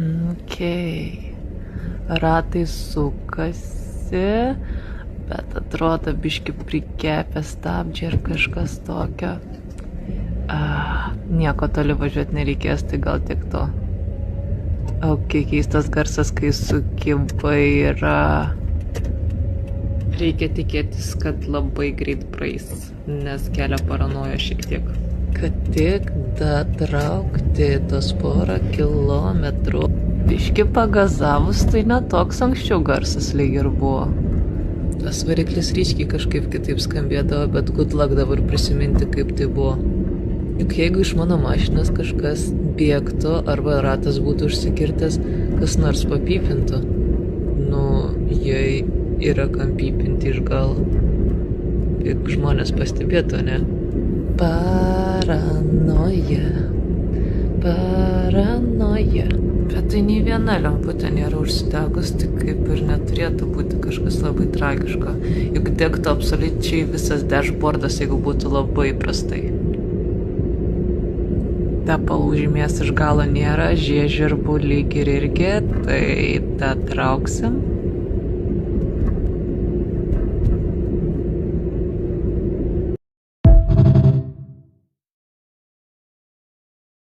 Okay. Ratai sukasi, bet atrodo biški prikepę stabdžiai ir kažkas tokio. Nieko toli važiuoti nereikės, tai gal tik to. Keistas garsas, kai sukibai yra. Reikia tikėtis, kad labai greit praeis, nes kelia paranoja šiek tiek. Kad tik datraukti tos 1 kilometrų. Biški pagazavus, tai netoks anksčiau garsas lyg ir buvo. Tas variklis ryškiai kažkaip kitaip skambėdavo, bet good luck dabar prisiminti, kaip tai buvo. Juk jeigu iš mano mašinos kažkas bėgtų arba ratas būtų užsikirtęs, kas nors papypintų. Jei yra kam pypinti iš galo. Juk žmonės pastebėtų, ne? Paranoja. Bet tai nei viena lemputė nėra užsidegus, tai kaip ir neturėtų būti kažkas labai tragiško. Juk degtų absoliučiai visas dashboardas, jeigu būtų labai prastai. Tepalų žymės iš galo nėra, žiežirbų lyg ir irgi, tai tą trauksim.